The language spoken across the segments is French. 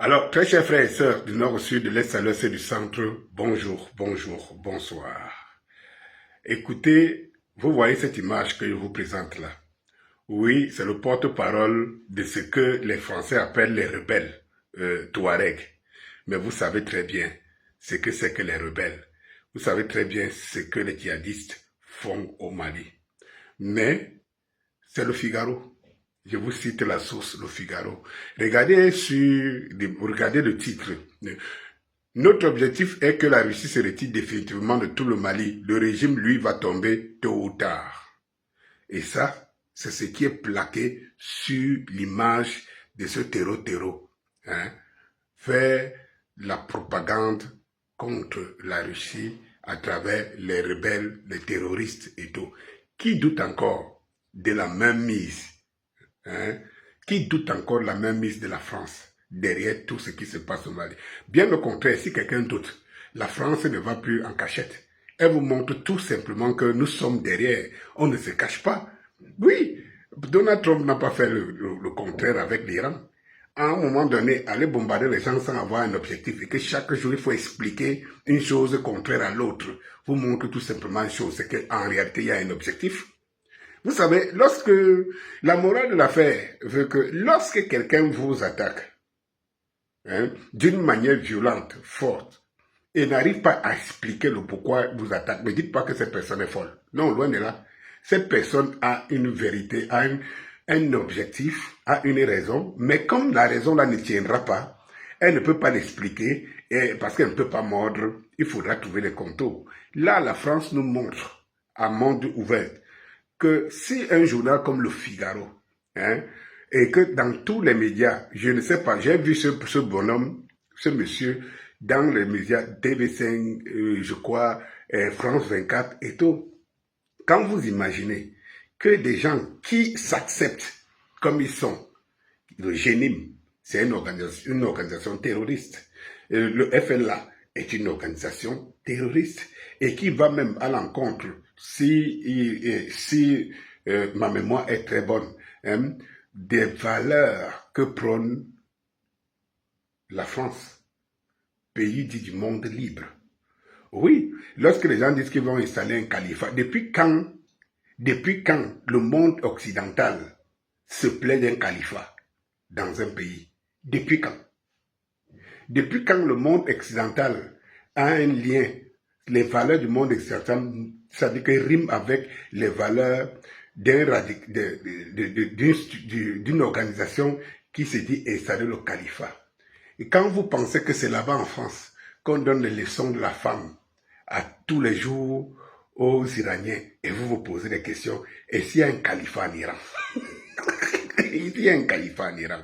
Alors, très chers frères et sœurs du nord au sud, de l'est à l'ouest et du centre, bonjour, bonjour, bonsoir. Écoutez, vous voyez cette image que je vous présente là. Oui, c'est le porte-parole de ce que les Français appellent les rebelles Touaregs. Mais vous savez très bien ce que c'est que les rebelles. Vous savez très bien ce que les djihadistes font au Mali. Mais c'est le Figaro. Je vous cite la source, le Figaro. Regardez le titre. Notre objectif est que la Russie se retire définitivement de tout le Mali. Le régime, lui, va tomber tôt ou tard. Et ça, c'est ce qui est plaqué sur l'image de ce terreau. Hein? Faire la propagande contre la Russie à travers les rebelles, les terroristes et tout. Qui doute encore de la même mise, hein? Qui doute encore de la même mise de la France derrière tout ce qui se passe au Mali? Bien au contraire, si quelqu'un doute, la France ne va plus en cachette. Elle vous montre tout simplement que nous sommes derrière. On ne se cache pas. Oui, Donald Trump n'a pas fait le contraire avec l'Iran. À un moment donné, aller bombarder les gens sans avoir un objectif et que chaque jour il faut expliquer une chose contraire à l'autre, vous montre tout simplement une chose, c'est qu'en réalité il y a un objectif. Vous savez, lorsque la morale de l'affaire veut que lorsque quelqu'un vous attaque, hein, d'une manière violente, forte, et n'arrive pas à expliquer le pourquoi vous attaque, ne dites pas que cette personne est folle. Non, loin de là. Cette personne a une vérité, a un objectif, a une raison, mais comme la raison là ne tiendra pas, elle ne peut pas l'expliquer, et parce qu'elle ne peut pas mordre, il faudra trouver les contours. Là, la France nous montre, à monde ouvert, que si un journal comme le Figaro, hein, et que dans tous les médias, je ne sais pas, j'ai vu ce bonhomme, ce monsieur, dans les médias TV5, je crois, France 24 et tout. Quand vous imaginez que des gens qui s'acceptent comme ils sont, le GENIM, c'est une organisation terroriste. Le FLA est une organisation terroriste et qui va même à l'encontre, si ma mémoire est très bonne, hein, des valeurs que prône la France, pays dit du monde libre. Oui, lorsque les gens disent qu'ils vont installer un califat, depuis quand le monde occidental se plaît d'un califat dans un pays? Depuis quand? Depuis quand le monde occidental a un lien, les valeurs du monde occidental, ça veut dire qu'elles riment avec les valeurs d'une organisation qui se dit installer le califat. Et quand vous pensez que c'est là-bas en France qu'on donne les leçons de la femme à tous les jours aux Iraniens, et vous vous posez des questions, et s'il y a un califat en Iran? Il y a un califat en Iran.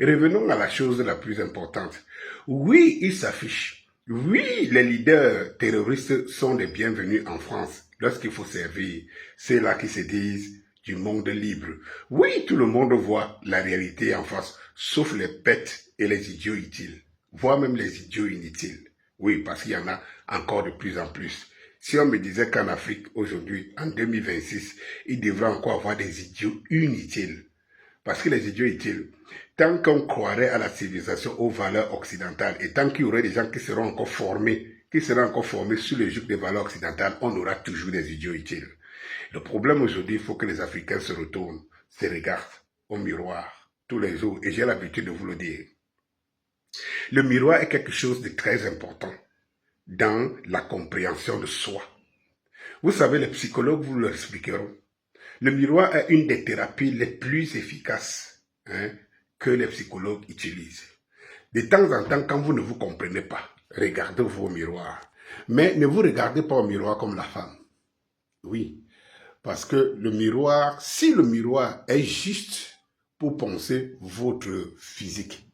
Revenons à la chose la plus importante. Oui, il s'affiche. Oui, les leaders terroristes sont les bienvenus en France lorsqu'il faut servir ceux-là qui se disent du monde libre. Oui, tout le monde voit la réalité en face, sauf les bêtes et les idiots utiles, voire même les idiots inutiles. Oui, parce qu'il y en a encore de plus en plus. Si on me disait qu'en Afrique, aujourd'hui, en 2026, il devrait encore avoir des idiots inutiles, parce que les idiots utiles, tant qu'on croirait à la civilisation, aux valeurs occidentales, et tant qu'il y aurait des gens qui seront encore formés sous le joug des valeurs occidentales, on aura toujours des idiots utiles. Le problème aujourd'hui, il faut que les Africains se retournent, se regardent au miroir tous les jours, et j'ai l'habitude de vous le dire. Le miroir est quelque chose de très important dans la compréhension de soi. Vous savez, les psychologues vous l'expliqueront. Le miroir est une des thérapies les plus efficaces, hein, que les psychologues utilisent. De temps en temps, quand vous ne vous comprenez pas, regardez-vous au miroir. Mais ne vous regardez pas au miroir comme la femme. Oui, parce que le miroir, si le miroir est juste pour penser votre physique,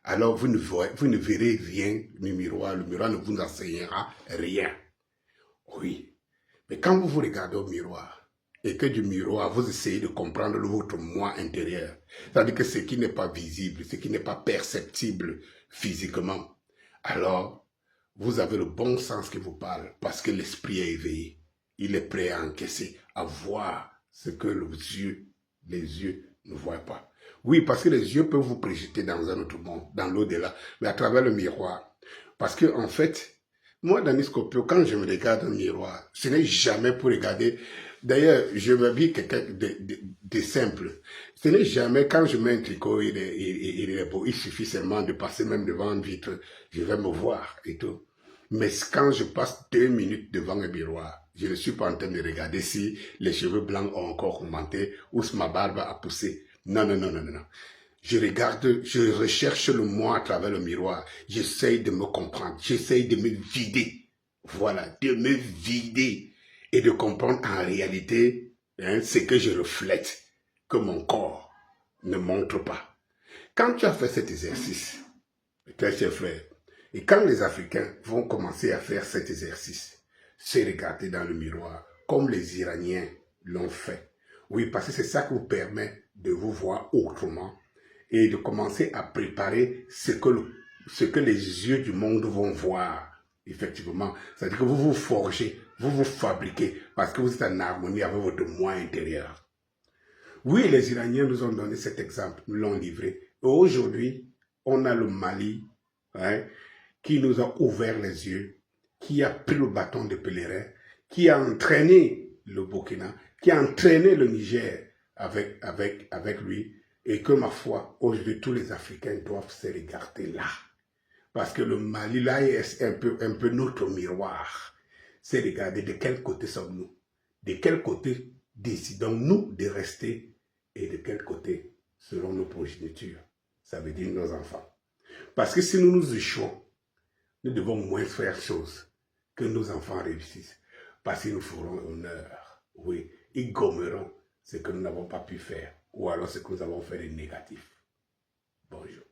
alors vous ne verrez rien du miroir. Le miroir ne vous enseignera rien. Oui, mais quand vous vous regardez au miroir, et que du miroir, vous essayez de comprendre votre moi intérieur, c'est-à-dire que ce qui n'est pas visible, ce qui n'est pas perceptible physiquement, alors vous avez le bon sens qui vous parle, parce que l'esprit est éveillé. Il est prêt à encaisser, à voir ce que les yeux ne voient pas. Oui, parce que les yeux peuvent vous projeter dans un autre monde, dans l'au-delà, mais à travers le miroir. Parce que, en fait, moi, Danis Scopio, quand je me regarde dans le miroir, ce n'est jamais pour regarder. D'ailleurs, je m'habille quelqu'un de simple. Ce n'est jamais quand je mets un tricot, il est beau. Il suffit seulement de passer même devant une vitre, je vais me voir et tout. Mais quand je passe 2 minutes devant un miroir, je ne suis pas en train de regarder si les cheveux blancs ont encore augmenté ou si ma barbe a poussé. Non, non, non, non, non. Je regarde, je recherche le moi à travers le miroir. J'essaye de me comprendre. J'essaye de me vider. Voilà, de me vider. Et de comprendre en réalité ce que je reflète, que mon corps ne montre pas. Quand tu as fait cet exercice, très cher frère, et quand les Africains vont commencer à faire cet exercice, se regarder dans le miroir, comme les Iraniens l'ont fait. Oui, parce que c'est ça qui vous permet de vous voir autrement et de commencer à préparer ce que les yeux du monde vont voir. Effectivement, c'est-à-dire que vous vous forgez, vous vous fabriquez, parce que vous êtes en harmonie avec votre moi intérieur. Oui, les Iraniens nous ont donné cet exemple, nous l'ont livré. Et aujourd'hui, on a le Mali, hein, qui nous a ouvert les yeux, qui a pris le bâton de pèlerin, qui a entraîné le Burkina, qui a entraîné le Niger avec lui, et que ma foi, aujourd'hui, tous les Africains doivent se regarder là. Parce que le Mali, là, est un peu notre miroir. C'est regarder de quel côté sommes-nous, de quel côté décidons-nous de rester, et de quel côté seront nos progénitures, ça veut dire nos enfants. Parce que si nous nous échouons, nous devons moins faire choses que nos enfants réussissent. Parce qu'ils nous feront honneur. Oui, ils gommeront ce que nous n'avons pas pu faire. Ou alors ce que nous avons fait de négatif. Bonjour.